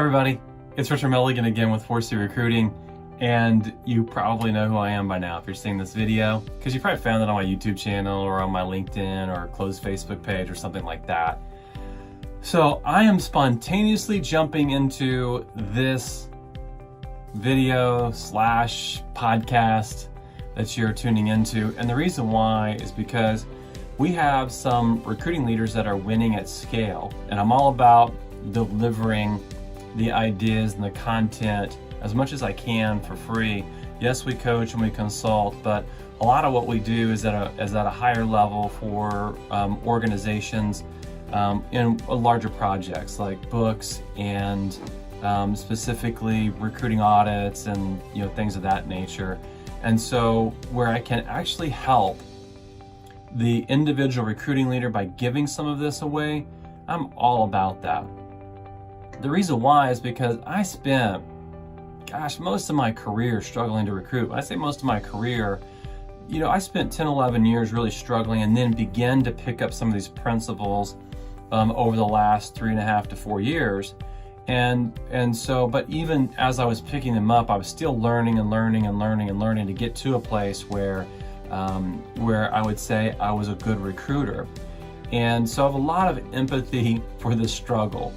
everybody, it's Milligan again with 4C Recruiting, and you probably know who I am by now if you're seeing this video, because you probably found it on my YouTube channel or on my LinkedIn or closed Facebook page or something like that. So I am spontaneously jumping into this video slash podcast that you're tuning into, and the reason why is because we have some recruiting leaders that are winning at scale, and I'm all about delivering the ideas and the content as much as I can for free. Yes, we coach and we consult, but a lot of what we do is at a higher level for organizations in larger projects like books and specifically recruiting audits and things of that nature. And so where I can actually help the individual recruiting leader by giving some of this away, I'm all about that. The reason why is because I spent, most of my career struggling to recruit. When I say most of my career, I spent 10, 11 years really struggling and then began to pick up some of these principles over the last 3.5 to 4 years. And so, but even as I was picking them up, I was still learning to get to a place where I would say I was a good recruiter. And so I have a lot of empathy for this struggle.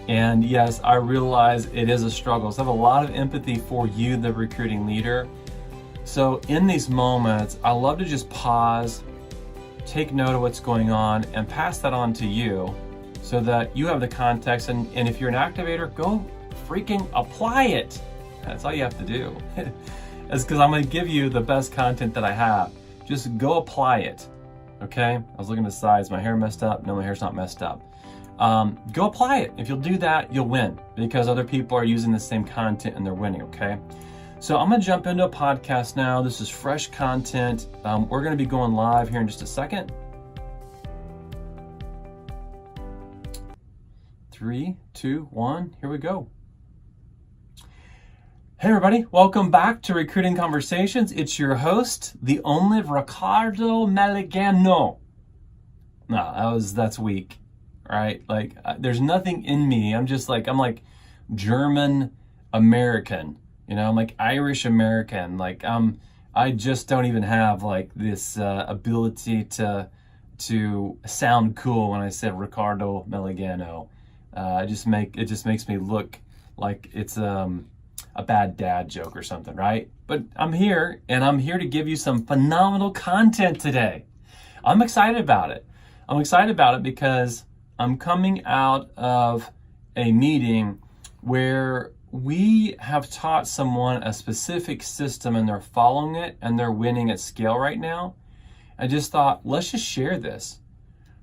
And yes, I realize it is a struggle. So I have a lot of empathy for you, the recruiting leader. So in these moments, I love to just pause, take note of what's going on, and pass that on to you so that you have the context. And if you're an activator, go freaking apply it. That's all you have to do. It's because I'm going to give you the best content that I have. Just go apply it. Okay? I was looking at the sides. My hair messed up? No, my hair's not messed up. Go apply it. If you'll do that, you'll win because other people are using the same content and they're winning, okay? So I'm going to jump into a podcast now. This is fresh content. We're going to be going live here in just a second. 3, 2, 1, here we go. Hey everybody, welcome back to Recruiting Conversations. It's your host, the only Ricardo Milligan. No, that's weak. Right? Like there's nothing in me. I'm like German American, I'm like Irish American. Like I just don't even have like this ability to sound cool when I said Ricardo Milligano. It just makes me look like it's a bad dad joke or something, right? But I'm here to give you some phenomenal content today. I'm excited about it. Because I'm coming out of a meeting where we have taught someone a specific system and they're following it and they're winning at scale right now. I just thought, let's just share this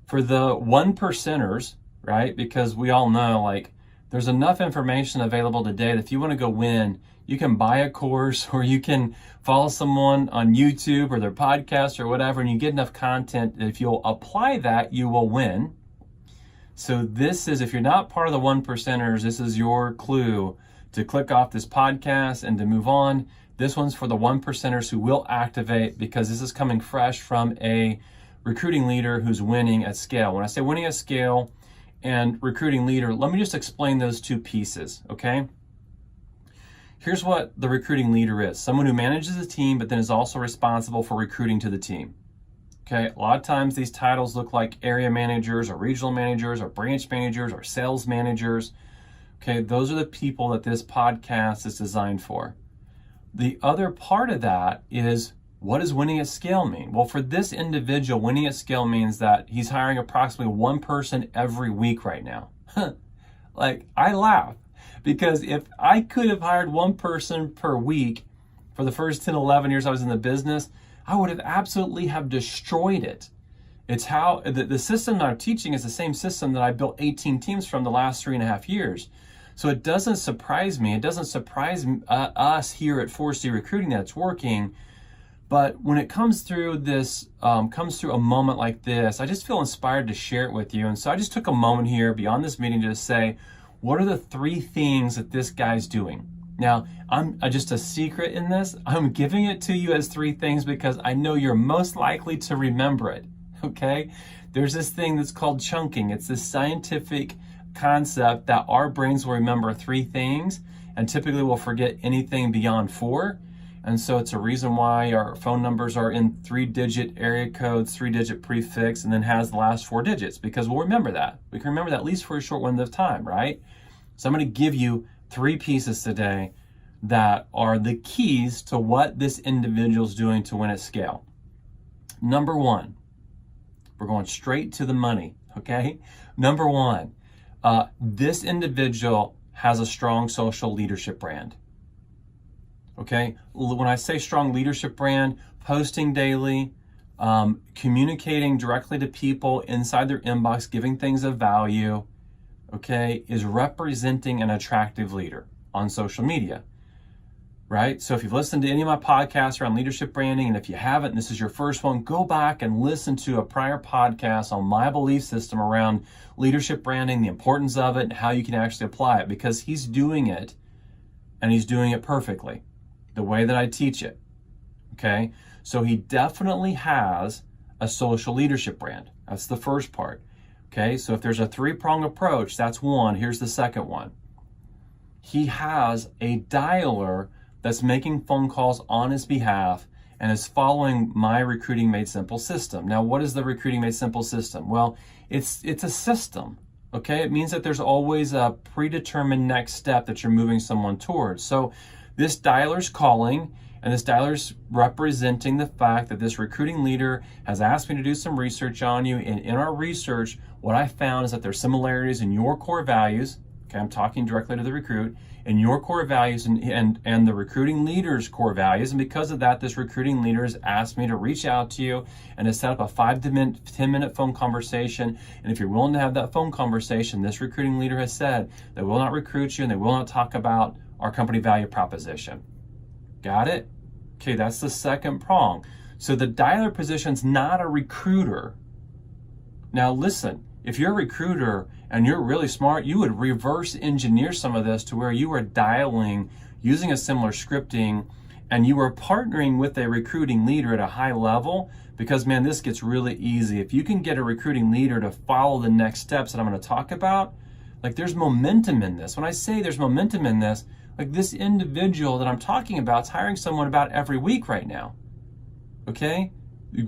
for the 1%ers, right? Because we all know like there's enough information available today that if you want to go win, you can buy a course or you can follow someone on YouTube or their podcast or whatever, and you get enough content that if you'll apply that, you will win. So this is, if you're not part of the 1%ers, this is your clue to click off this podcast and to move on. This one's for the 1%ers who will activate, because this is coming fresh from a recruiting leader who's winning at scale. When I say winning at scale and recruiting leader, let me just explain those two pieces, okay? Here's what the recruiting leader is. Someone who manages a team, but then is also responsible for recruiting to the team. Okay, a lot of times these titles look like area managers or regional managers or branch managers or sales managers. Okay, those are the people that this podcast is designed for. The other part of that is, what does winning at scale mean? Well, for this individual, winning at scale means that he's hiring approximately one person every week right now. Like, I laugh because if I could have hired one person per week for the first 10, 11 years I was in the business, I would have absolutely have destroyed it. It's how the system that I'm teaching is the same system that I built 18 teams from the last 3.5 years. So it doesn't surprise me. It doesn't surprise us here at 4C Recruiting that it's working. But when it comes through this, comes through a moment like this, I just feel inspired to share it with you. And so I just took a moment here beyond this meeting to just say, what are the 3 things that this guy's doing? Now, I'm just a secret in this. I'm giving it to you as 3 things because I know you're most likely to remember it, okay? There's this thing that's called chunking. It's this scientific concept that our brains will remember 3 things and typically will forget anything beyond 4. And so it's a reason why our phone numbers are in 3-digit area codes, 3-digit prefix, and then has the last 4 digits, because we'll remember that. We can remember that at least for a short window of time, right? So I'm going to give you 3 pieces today that are the keys to what this individual is doing to win at scale. Number 1, we're going straight to the money, okay? Number 1, this individual has a strong social leadership brand. Okay, when I say strong leadership brand, posting daily, communicating directly to people inside their inbox, giving things of value, okay, is representing an attractive leader on social media, right? So if you've listened to any of my podcasts around leadership branding, and if you haven't, and this is your first one, go back and listen to a prior podcast on my belief system around leadership branding, the importance of it, and how you can actually apply it, because he's doing it, and he's doing it perfectly, the way that I teach it, okay? So he definitely has a social leadership brand. That's the first part, okay? So if there's a 3-prong approach, that's one. Here's the second one. He has a dialer that's making phone calls on his behalf and is following my Recruiting Made Simple system. Now, what is the Recruiting Made Simple system? Well, it's a system, okay? It means that there's always a predetermined next step that you're moving someone towards. So this dialer's calling, and this dialer's representing the fact that this recruiting leader has asked me to do some research on you. And in our research, what I found is that there's similarities in your core values. Okay, I'm talking directly to the recruit, in your core values and the recruiting leader's core values. And because of that, this recruiting leader has asked me to reach out to you and to set up a 5 to 10-minute phone conversation. And if you're willing to have that phone conversation, this recruiting leader has said they will not recruit you and they will not talk about our company value proposition. Got it? Okay, that's the second prong. So the dialer position's not a recruiter. Now listen, if you're a recruiter and you're really smart, you would reverse engineer some of this to where you are dialing using a similar scripting and you are partnering with a recruiting leader at a high level, because man, this gets really easy. If you can get a recruiting leader to follow the next steps that I'm going to talk about, like there's momentum in this. When I say there's momentum in this, like this individual that I'm talking about is hiring someone about every week right now, okay?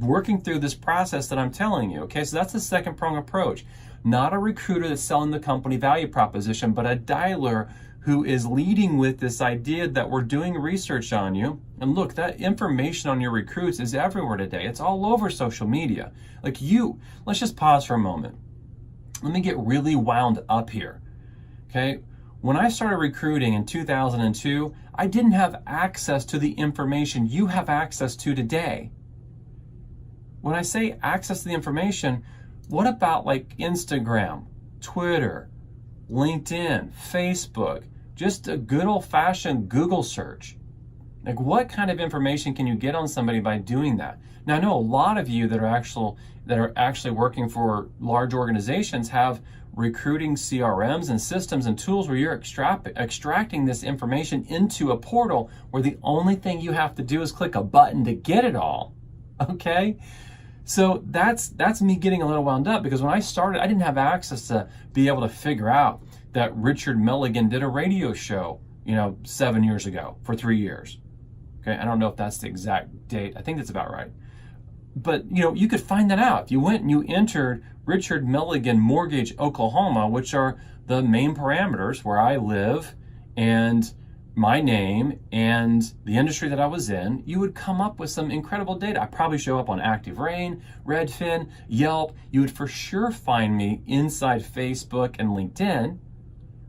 Working through this process that I'm telling you, okay? So that's the second prong approach. Not a recruiter that's selling the company value proposition, but a dialer who is leading with this idea that we're doing research on you. And look, that information on your recruits is everywhere today. It's all over social media. Like let's just pause for a moment. Let me get really wound up here, okay? When I started recruiting in 2002, I didn't have access to the information you have access to today. When I say access to the information, what about like Instagram, Twitter, LinkedIn, Facebook, just a good old-fashioned Google search? Like what kind of information can you get on somebody by doing that? Now I know a lot of you that are actually working for large organizations have recruiting CRMs and systems and tools where you're extracting this information into a portal where the only thing you have to do is click a button to get it all, okay? So that's me getting a little wound up, because when I started, I didn't have access to be able to figure out that Richard Milligan did a radio show, 7 years ago for 3 years. Okay, I don't know if that's the exact date. I think that's about right. But, you could find that out. If you went and you entered Richard Milligan Mortgage, Oklahoma, which are the main parameters where I live and my name and the industry that I was in, you would come up with some incredible data. I probably show up on Active Rain, Redfin, Yelp. You would for sure find me inside Facebook and LinkedIn,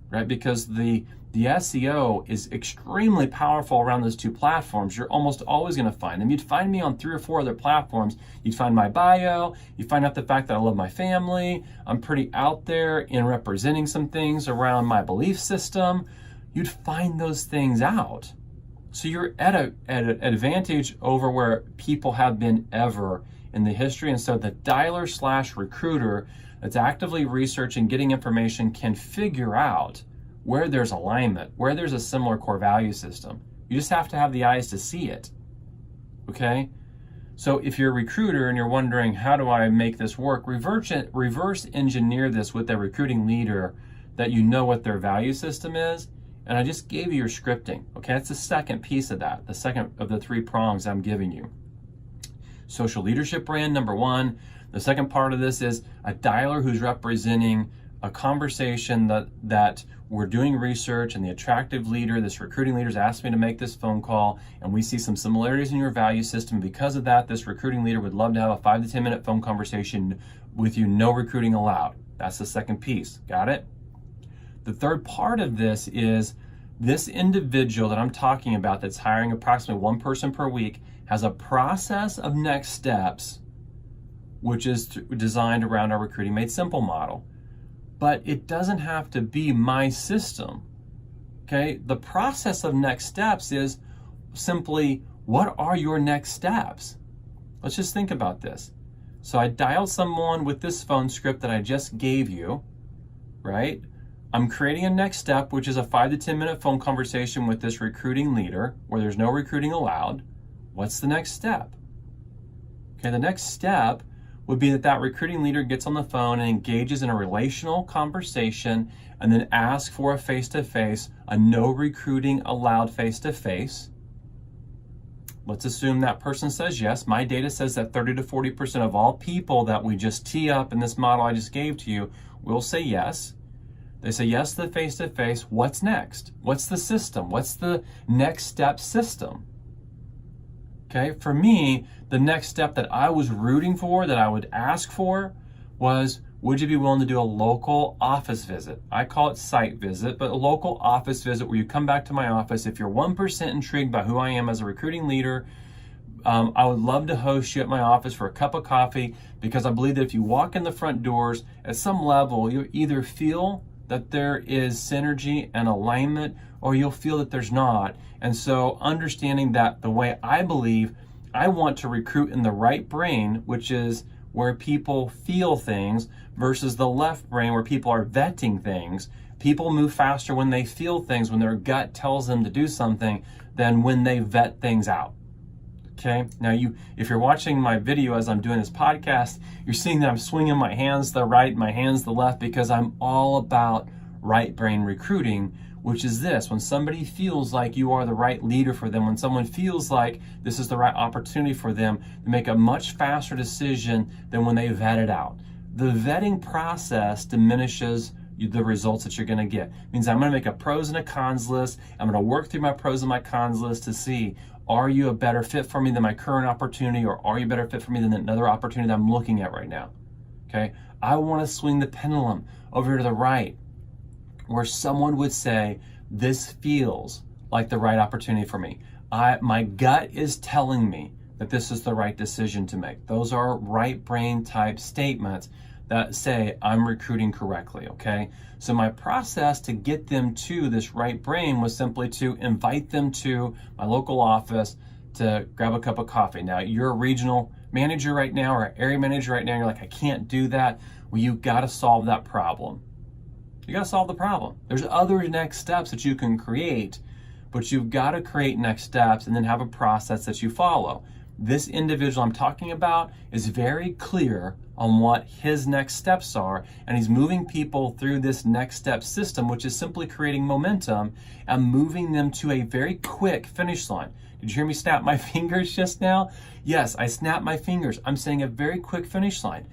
right? Because the SEO is extremely powerful around those 2 platforms. You're almost always going to find them. You'd find me on 3 or 4 other platforms. You'd find my bio. You find out the fact that I love my family. I'm pretty out there in representing some things around my belief system. You'd find those things out. So you're at an advantage over where people have been ever in the history. And so the dialer/recruiter that's actively researching, getting information, can figure out where there's alignment, where there's a similar core value system. You just have to have the eyes to see it, okay? So if you're a recruiter and you're wondering, how do I make this work? Reverse engineer this with a recruiting leader that you know what their value system is. And I just gave you your scripting. Okay, that's the second piece of that, the second of the 3 prongs I'm giving you. Social leadership brand, number 1. The second part of this is a dialer who's representing a conversation that we're doing research, and the attractive leader, this recruiting leader, has asked me to make this phone call, and we see some similarities in your value system. Because of that, this recruiting leader would love to have a 5 to 10 minute phone conversation with you, no recruiting allowed. That's the second piece. Got it? The third part of this is this individual that I'm talking about that's hiring approximately 1 person per week has a process of next steps, which is designed around our Recruiting Made Simple model. But it doesn't have to be my system. Okay? The process of next steps is simply, what are your next steps? Let's just think about this. So I dialed someone with this phone script that I just gave you, right? I'm creating a next step, which is a 5 to 10 minute phone conversation with this recruiting leader where there's no recruiting allowed. What's the next step? Okay, the next step would be that recruiting leader gets on the phone and engages in a relational conversation and then asks for a face-to-face, a no recruiting allowed face-to-face. Let's assume that person says yes. My data says that 30 to 40% of all people that we just tee up in this model I just gave to you will say yes. They say yes to the face-to-face. What's next? What's the system? What's the next step system? Okay, for me, the next step that I was rooting for, that I would ask for, was, would you be willing to do a local office visit? I call it site visit, but a local office visit where you come back to my office. If you're 1% intrigued by who I am as a recruiting leader, I would love to host you at my office for a cup of coffee, because I believe that if you walk in the front doors, at some level, you either feel that there is synergy and alignment, or you'll feel that there's not. And so understanding that the way I believe I want to recruit in the right brain, which is where people feel things, versus the left brain where people are vetting things. People move faster when they feel things, when their gut tells them to do something, than when they vet things out. Okay, now if you're watching my video as I'm doing this podcast, you're seeing that I'm swinging my hands to the right, my hands to the left, because I'm all about right brain recruiting, which is this: when somebody feels like you are the right leader for them, when someone feels like this is the right opportunity for them, to make a much faster decision than when they vet it out. The vetting process diminishes the results that you're going to get. It means I'm going to make a pros and a cons list. I'm going to work through my pros and my cons list to see, are you a better fit for me than my current opportunity, or are you a better fit for me than another opportunity that I'm looking at right now? Okay, I want to swing the pendulum over to the right, where someone would say, this feels like the right opportunity for me. My gut is telling me that this is the right decision to make. Those are right brain type statements that say I'm recruiting correctly, okay? So my process to get them to this right brain was simply to invite them to my local office to grab a cup of coffee. Now, you're a regional manager right now, or an area manager right now, you're like, I can't do that. Well, you gotta solve that problem. You gotta solve the problem. There's other next steps that you can create, but you've gotta create next steps and then have a process that you follow. This individual I'm talking about is very clear on what his next steps are, and he's moving people through this next step system, which is simply creating momentum and moving them to a very quick finish line. Did you hear me snap my fingers just now? Yes, I snapped my fingers. I'm saying a very quick finish line.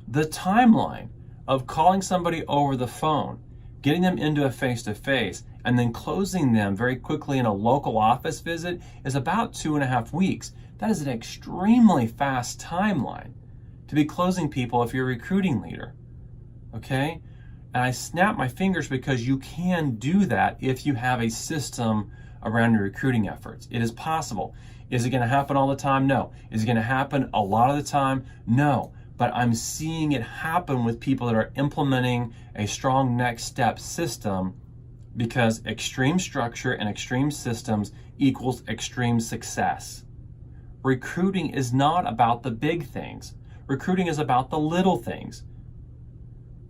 The timeline of calling somebody over the phone, getting them into a face-to-face, and then closing them very quickly in a local office visit is about 2.5 weeks. That is an extremely fast timeline to be closing people if you're a recruiting leader, okay? And I snap my fingers because you can do that if you have a system around your recruiting efforts. It is possible. Is it gonna happen all the time? No. Is it gonna happen a lot of the time? No. But I'm seeing it happen with people that are implementing a strong next step system, because extreme structure and extreme systems equals extreme success. Recruiting is not about the big things. Recruiting is about the little things.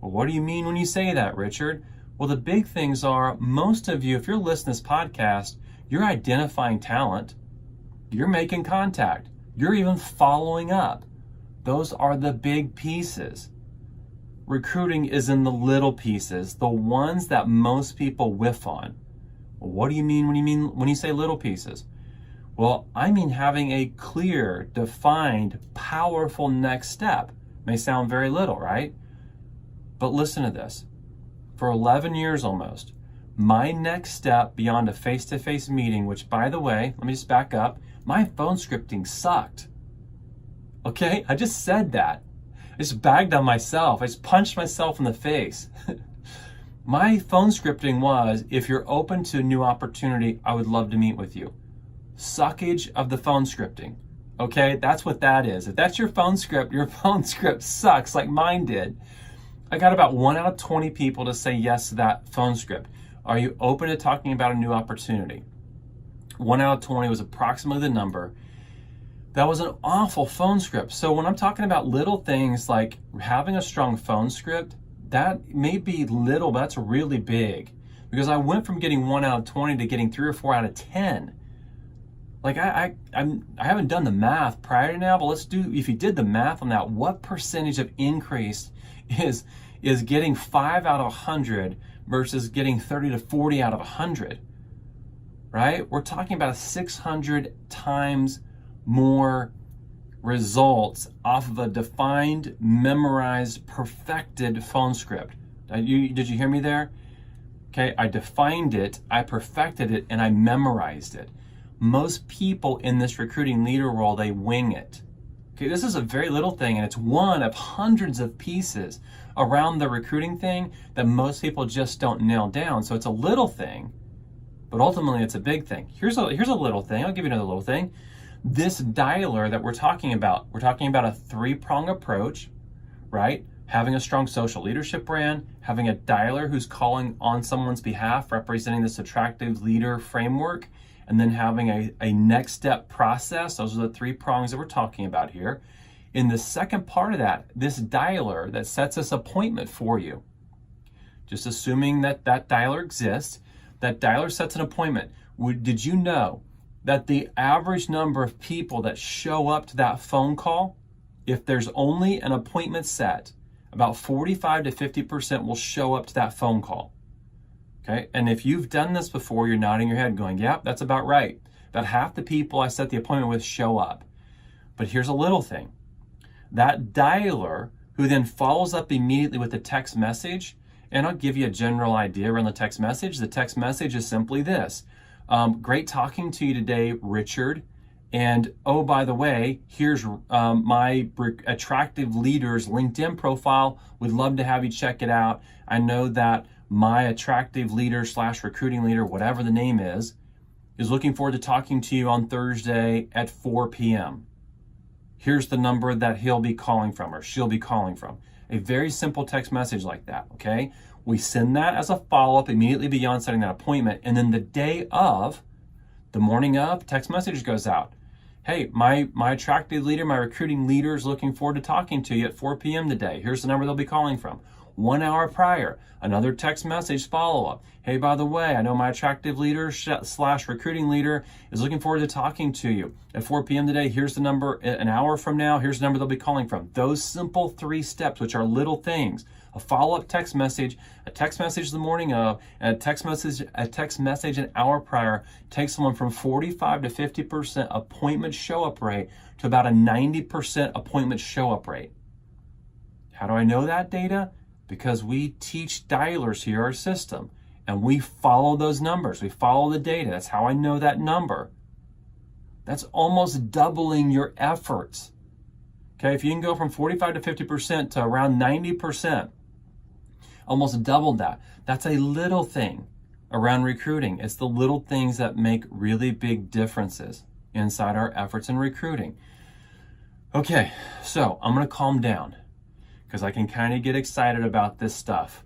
Well, what do you mean when you say that, Richard? Well, the big things are, most of you, if you're listening to this podcast, you're identifying talent, you're making contact, you're even following up. Those are the big pieces. recruiting is in the little pieces, the ones that most people whiff on. Well, what do you mean when you say little pieces? Well, I mean having a clear, defined, powerful next step. May sound very little, right? But listen to this. For 11 years almost, my next step beyond a face-to-face meeting, which, by the way, let me just back up, my phone scripting sucked. Okay? I just said that. I just bagged on myself. I just punched myself in the face. My phone scripting was, if you're open to a new opportunity, I would love to meet with you. Suckage of the phone scripting. Okay? That's what that is. If that's your phone script sucks like mine did. I got about 1 out of 20 people to say yes to that phone script. Are you open to talking about a new opportunity? 1 out of 20 was approximately the number. That was an awful phone script. So when I'm talking about little things like having a strong phone script, that may be little, but that's really big. Because I went from getting 1 out of 20 to getting 3 or 4 out of 10. Like I haven't done the math prior to now, but let's do, if you did the math on that, what percentage of increase is getting 5 out of 100 versus getting 30 to 40 out of 100, right? We're talking about 600 times more results off of a defined, memorized, perfected phone script. Did you hear me there? Okay, I defined it, I perfected it, and I memorized it. Most people in this recruiting leader role, they wing it. Okay, this is a very little thing, and it's one of hundreds of pieces around the recruiting thing that most people just don't nail down. So it's a little thing, but ultimately it's a big thing. Here's a little thing. I'll give you another little thing. This dialer that we're talking about a 3-prong approach, right? Having a strong social leadership brand, having a dialer who's calling on someone's behalf, representing this attractive leader framework, and then having a next step process. Those are the 3 prongs that we're talking about here. In the second part of that, this dialer that sets this appointment for you, just assuming that dialer exists, that dialer sets an appointment. Did you know that the average number of people that show up to that phone call, if there's only an appointment set, about 45 to 50% will show up to that phone call? Okay, and if you've done this before, you're nodding your head going, yeah, that's about right. About half the people I set the appointment with show up. But here's a little thing. That dialer, who then follows up immediately with a text message, and I'll give you a general idea around the text message. The text message is simply this. Great talking to you today, Richard. And oh, by the way, here's my attractive leader's LinkedIn profile. Would love to have you check it out. I know that my attractive leader / recruiting leader, whatever the name is looking forward to talking to you on Thursday at 4 p.m. Here's the number that he'll be calling from or she'll be calling from. A very simple text message like that, okay? We send that as a follow-up immediately beyond setting that appointment. And then the morning of, text message goes out. Hey, my attractive leader, my recruiting leader is looking forward to talking to you at 4 p.m. today. Here's the number they'll be calling from. 1 hour prior, another text message follow-up. Hey, by the way, I know my attractive leader / recruiting leader is looking forward to talking to you at 4 p.m. today. Here's the number an hour from now. Here's the number they'll be calling from. Those simple 3 steps, which are little things, a follow-up text message, a text message the morning of, and a text message an hour prior, takes someone from 45 to 50% appointment show-up rate to about a 90% appointment show-up rate. How do I know that data? Because we teach dialers here, our system, and we follow those numbers. We follow the data. That's how I know that number. That's almost doubling your efforts. Okay, if you can go from 45 to 50% to around 90%, almost doubled that. That's a little thing around recruiting. It's the little things that make really big differences inside our efforts in recruiting. Okay, so I'm going to calm down, because I can kind of get excited about this stuff.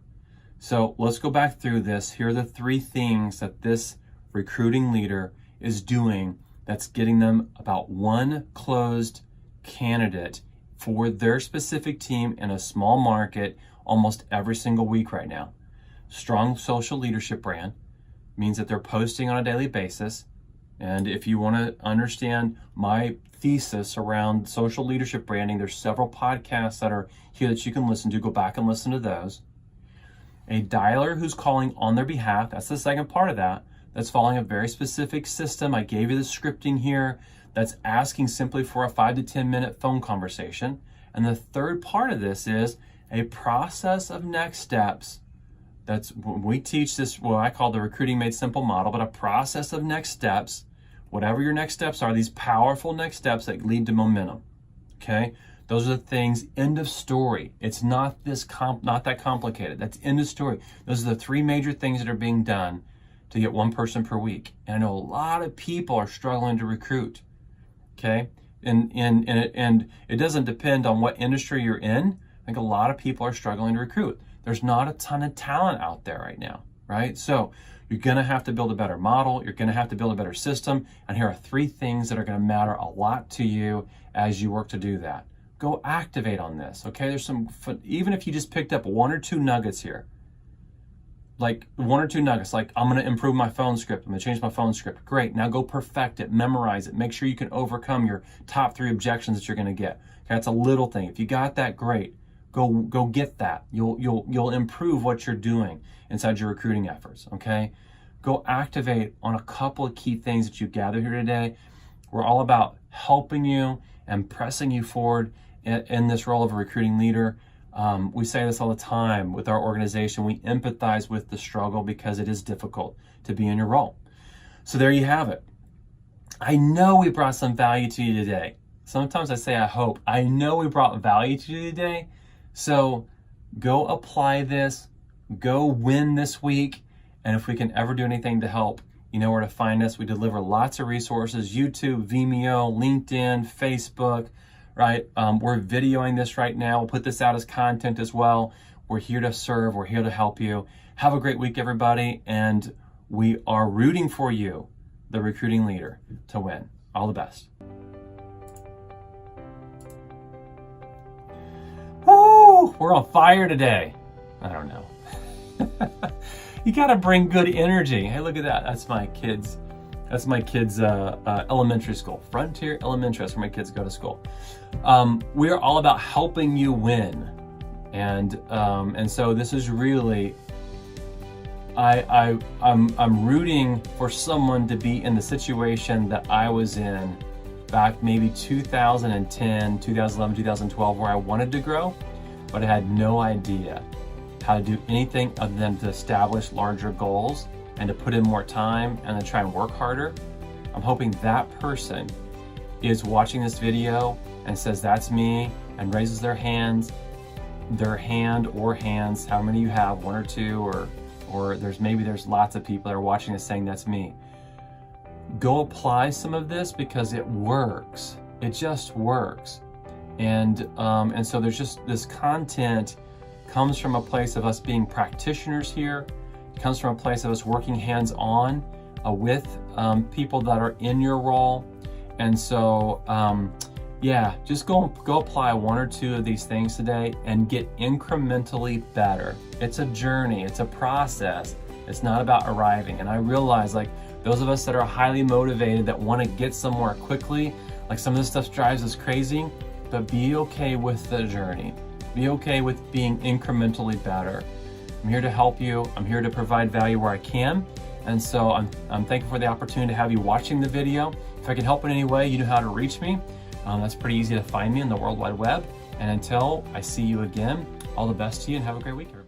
So let's go back through this. Here are the 3 things that this recruiting leader is doing that's getting them about 1 closed candidate for their specific team in a small market almost every single week right now. Strong social leadership brand means that they're posting on a daily basis. And if you want to understand my thesis around social leadership branding, there's several podcasts that are here that you can listen to. Go back and listen to those. A dialer who's calling on their behalf, that's the second part of that. That's following a very specific system. I gave you the scripting here. That's asking simply for a 5 to 10 minute phone conversation. And the third part of this is a process of next steps. That's when we teach this, what I call the Recruiting Made Simple model, but a process of next steps. Whatever your next steps are, these powerful next steps that lead to momentum. Okay? Those are the things, end of story. It's not not that complicated. That's end of story. Those are the 3 major things that are being done to get 1 person per week. And I know a lot of people are struggling to recruit. Okay? And it doesn't depend on what industry you're in. I think a lot of people are struggling to recruit. There's not a ton of talent out there right now, right? So you're going to have to build a better model. You're going to have to build a better system. And here are 3 things that are going to matter a lot to you as you work to do that. Go activate on this, okay? There's some, even if you just picked up 1 or 2 nuggets here, like 1 or 2 nuggets, like I'm going to improve my phone script. I'm going to change my phone script. Great. Now go perfect it, memorize it. Make sure you can overcome your top 3 objections that you're going to get. Okay, that's a little thing. If you got that, great. Go get that. You'll improve what you're doing inside your recruiting efforts, okay? Go activate on a couple of key things that you gathered here today. We're all about helping you and pressing you forward in this role of a recruiting leader. We say this all the time with our organization. We empathize with the struggle because it is difficult to be in your role. So there you have it. I know we brought some value to you today. Sometimes I say I hope. I know we brought value to you today. So go apply this, go win this week, and if we can ever do anything to help, you know where to find us. We deliver lots of resources, YouTube, Vimeo, LinkedIn, Facebook, right? We're videoing this right now. We'll put this out as content as well. We're here to serve. We're here to help you. Have a great week, everybody, and we are rooting for you, the recruiting leader, to win. All the best. We're on fire today. I don't know. You got to bring good energy. Hey, look at that. That's my kids. That's my kids' elementary school. Frontier Elementary. That's where my kids go to school. We are all about helping you win, and so this is really. I'm rooting for someone to be in the situation that I was in back maybe 2010, 2011, 2012, where I wanted to grow, but I had no idea how to do anything other than to establish larger goals and to put in more time and to try and work harder. I'm hoping that person is watching this video and says, that's me, and raises their hand or hands, how many you have, 1 or 2, or there's lots of people that are watching this saying, that's me. Go apply some of this because it works. It just works. And so there's just this content comes from a place of us being practitioners here. It comes from a place of us working hands-on with people that are in your role. And so, yeah, just go apply 1 or 2 of these things today and get incrementally better. It's a journey. It's a process. It's not about arriving. And I realize, like, those of us that are highly motivated, that want to get somewhere quickly, like some of this stuff drives us crazy, but be okay with the journey. Be okay with being incrementally better. I'm here to help you. I'm here to provide value where I can. And so I'm thankful for the opportunity to have you watching the video. If I can help in any way, you know how to reach me. That's pretty easy to find me on the World Wide Web. And until I see you again, all the best to you and have a great week, everybody.